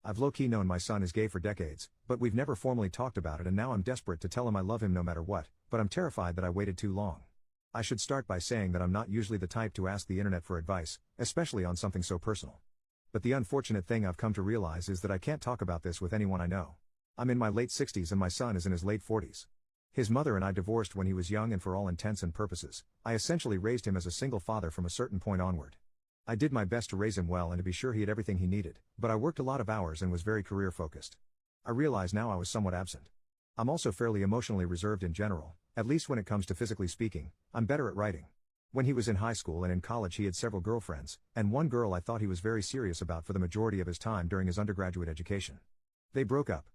I've low-key known my son is gay for decades, but we've never formally talked about it, and now I'm desperate to tell him I love him no matter what, but I'm terrified that I waited too long. I should start by saying that I'm not usually the type to ask the internet for advice, especially on something so personal. But the unfortunate thing I've come to realize is that I can't talk about this with anyone I know. I'm in my late 60s and my son is in his late 40s. His mother and I divorced when he was young, and for all intents and purposes, I essentially raised him as a single father from a certain point onward. I did my best to raise him well and to be sure he had everything he needed, but I worked a lot of hours and was very career focused. I realize now I was somewhat absent. I'm also fairly emotionally reserved in general, at least when it comes to physically speaking. I'm better at writing. When he was in high school and in college he had several girlfriends, and one girl I thought he was very serious about for the majority of his time during his undergraduate education. They broke up.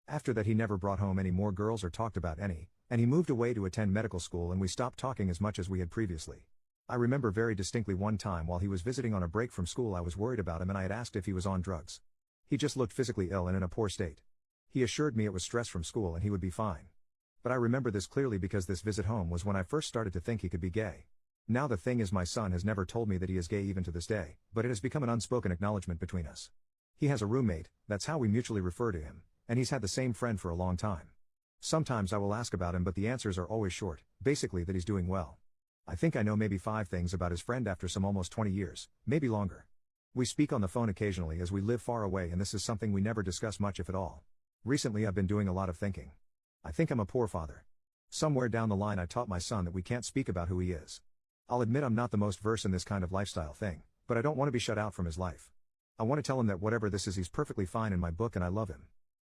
After that he never brought home any more girls or talked about any, and he moved away to attend medical school, and we stopped talking as much as we had previously. I remember very distinctly one time while he was visiting on a break from school I was worried about him and I had asked if he was on drugs. He just looked physically ill and in a poor state. He assured me it was stress from school and he would be fine. But I remember this clearly because this visit home was when I first started to think he could be gay. Now the thing is, my son has never told me that he is gay even to this day, but it has become an unspoken acknowledgement between us. He has a roommate, that's how we mutually refer to him, and he's had the same friend for a long time. Sometimes I will ask about him, but the answers are always short, basically that he's doing well. I think I know maybe 5 things about his friend after some almost 20 years, maybe longer. We speak on the phone occasionally as we live far away, and this is something we never discuss much if at all. Recently I've been doing a lot of thinking. I think I'm a poor father. Somewhere down the line I taught my son that we can't speak about who he is. I'll admit I'm not the most versed in this kind of lifestyle thing, but I don't want to be shut out from his life. I want to tell him that whatever this is he's perfectly fine in my book and I love him.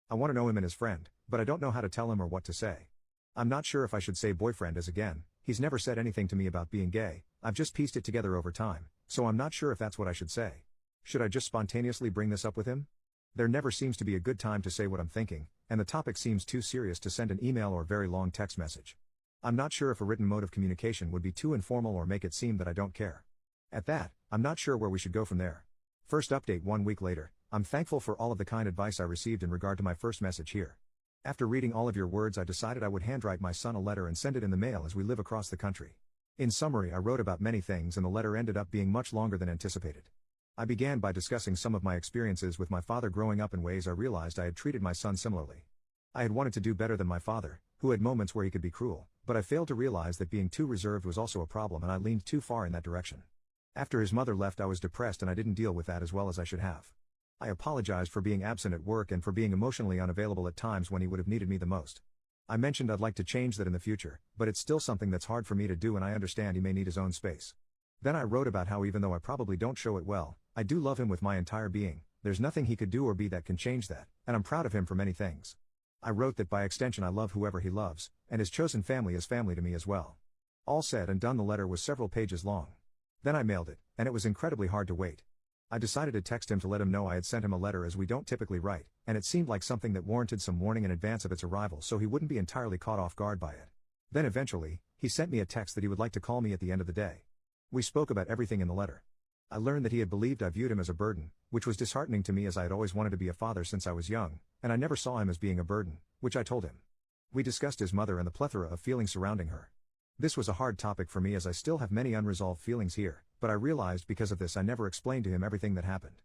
I want to know him and his friend, but I don't know how to tell him or what to say. I'm not sure if I should say boyfriend, as again, he's never said anything to me about being gay. I've just pieced it together over time, so I'm not sure if that's what I should say. Should I just spontaneously bring this up with him? There never seems to be a good time to say what I'm thinking, and the topic seems too serious to send an email or very long text message. I'm not sure if a written mode of communication would be too informal or make it seem that I don't care. At that, I'm not sure where we should go from there. First update 1 week later. I'm thankful for all of the kind advice I received in regard to my first message here. After reading all of your words, I decided I would handwrite my son a letter and send it in the mail as we live across the country. In summary, I wrote about many things and the letter ended up being much longer than anticipated. I began by discussing some of my experiences with my father growing up in ways I realized I had treated my son similarly. I had wanted to do better than my father, who had moments where he could be cruel, but I failed to realize that being too reserved was also a problem, and I leaned too far in that direction. After his mother left, I was depressed and I didn't deal with that as well as I should have. I apologized for being absent at work and for being emotionally unavailable at times when he would have needed me the most. I mentioned I'd like to change that in the future, but it's still something that's hard for me to do, and I understand he may need his own space. Then I wrote about how even though I probably don't show it well, I do love him with my entire being. There's nothing he could do or be that can change that, and I'm proud of him for many things. I wrote that by extension I love whoever he loves, and his chosen family is family to me as well. All said and done, the letter was several pages long. Then I mailed it, and it was incredibly hard to wait. I decided to text him to let him know I had sent him a letter, as we don't typically write, and it seemed like something that warranted some warning in advance of its arrival so he wouldn't be entirely caught off guard by it. Then eventually, he sent me a text that he would like to call me at the end of the day. We spoke about everything in the letter. I learned that he had believed I viewed him as a burden, which was disheartening to me as I had always wanted to be a father since I was young, and I never saw him as being a burden, which I told him. We discussed his mother and the plethora of feelings surrounding her. This was a hard topic for me as I still have many unresolved feelings here, but I realized because of this I never explained to him everything that happened.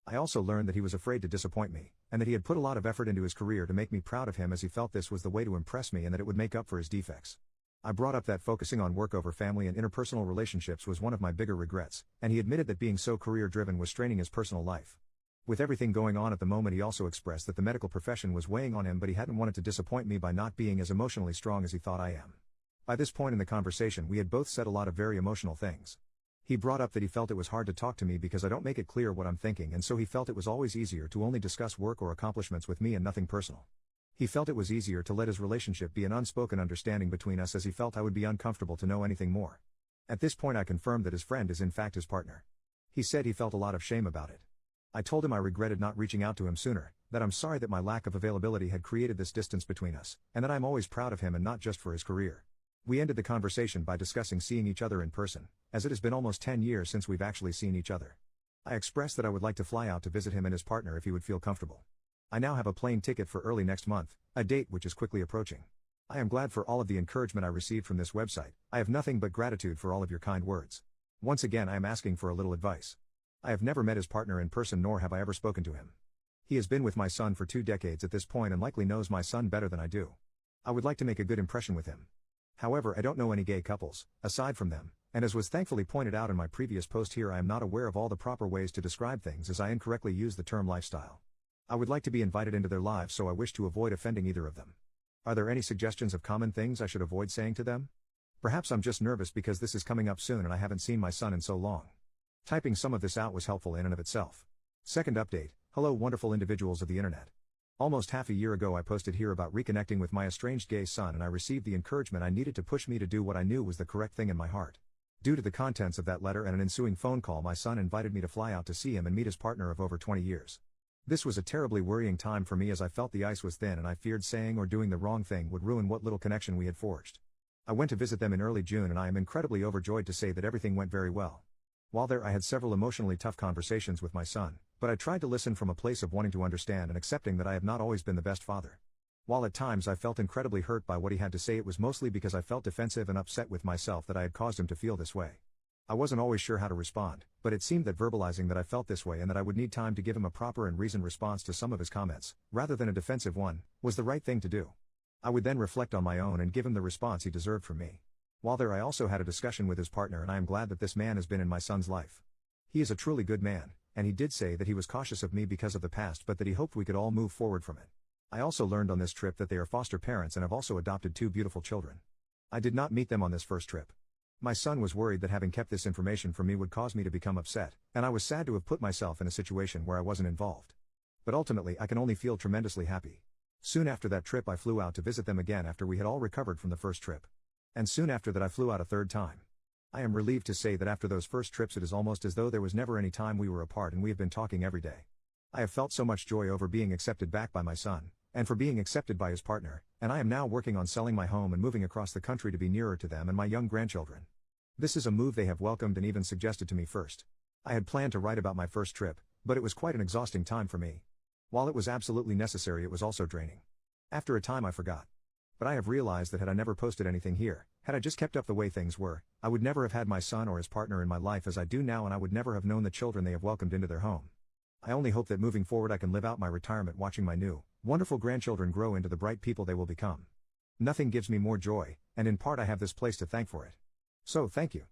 I also learned that he was afraid to disappoint me, and that he had put a lot of effort into his career to make me proud of him, as he felt this was the way to impress me and that it would make up for his defects. I brought up that focusing on work over family and interpersonal relationships was one of my bigger regrets, and he admitted that being so career-driven was straining his personal life. With everything going on at the moment, he also expressed that the medical profession was weighing on him, but he hadn't wanted to disappoint me by not being as emotionally strong as he thought I am. By this point in the conversation we had both said a lot of very emotional things. He brought up that he felt it was hard to talk to me because I don't make it clear what I'm thinking, and so he felt it was always easier to only discuss work or accomplishments with me and nothing personal. He felt it was easier to let his relationship be an unspoken understanding between us, as he felt I would be uncomfortable to know anything more. At this point I confirmed that his friend is in fact his partner. He said he felt a lot of shame about it. I told him I regretted not reaching out to him sooner, that I'm sorry that my lack of availability had created this distance between us, and that I'm always proud of him and not just for his career. We ended the conversation by discussing seeing each other in person, as it has been almost 10 years since we've actually seen each other. I expressed that I would like to fly out to visit him and his partner if he would feel comfortable. I now have a plane ticket for early next month, a date which is quickly approaching. I am glad for all of the encouragement I received from this website. I have nothing but gratitude for all of your kind words. Once again I am asking for a little advice. I have never met his partner in person, nor have I ever spoken to him. He has been with my son for 2 decades at this point and likely knows my son better than I do. I would like to make a good impression with him. However, I don't know any gay couples, aside from them, and as was thankfully pointed out in my previous post here, I am not aware of all the proper ways to describe things as I incorrectly use the term lifestyle. I would like to be invited into their lives, so I wish to avoid offending either of them. Are there any suggestions of common things I should avoid saying to them? Perhaps I'm just nervous because this is coming up soon and I haven't seen my son in so long. Typing some of this out was helpful in and of itself. Second update. Hello wonderful individuals of the internet. Almost half a year ago I posted here about reconnecting with my estranged gay son, and I received the encouragement I needed to push me to do what I knew was the correct thing in my heart. Due to the contents of that letter and an ensuing phone call, my son invited me to fly out to see him and meet his partner of over 20 years. This was a terribly worrying time for me as I felt the ice was thin and I feared saying or doing the wrong thing would ruin what little connection we had forged. I went to visit them in early June and I am incredibly overjoyed to say that everything went very well. While there I had several emotionally tough conversations with my son, but I tried to listen from a place of wanting to understand and accepting that I have not always been the best father. While at times I felt incredibly hurt by what he had to say, it was mostly because I felt defensive and upset with myself that I had caused him to feel this way. I wasn't always sure how to respond, but it seemed that verbalizing that I felt this way and that I would need time to give him a proper and reasoned response to some of his comments, rather than a defensive one, was the right thing to do. I would then reflect on my own and give him the response he deserved from me. While there I also had a discussion with his partner, and I am glad that this man has been in my son's life. He is a truly good man, and he did say that he was cautious of me because of the past, but that he hoped we could all move forward from it. I also learned on this trip that they are foster parents and have also adopted 2 beautiful children. I did not meet them on this first trip. My son was worried that having kept this information from me would cause me to become upset, and I was sad to have put myself in a situation where I wasn't involved. But ultimately I can only feel tremendously happy. Soon after that trip I flew out to visit them again after we had all recovered from the first trip. And soon after that I flew out a third time. I am relieved to say that after those first trips it is almost as though there was never any time we were apart, and we have been talking every day. I have felt so much joy over being accepted back by my son, and for being accepted by his partner, and I am now working on selling my home and moving across the country to be nearer to them and my young grandchildren. This is a move they have welcomed and even suggested to me first. I had planned to write about my first trip, but it was quite an exhausting time for me. While it was absolutely necessary, it was also draining. After a time I forgot. But I have realized that had I never posted anything here, had I just kept up the way things were, I would never have had my son or his partner in my life as I do now, and I would never have known the children they have welcomed into their home. I only hope that moving forward I can live out my retirement watching my new, wonderful grandchildren grow into the bright people they will become. Nothing gives me more joy, and in part I have this place to thank for it. So thank you.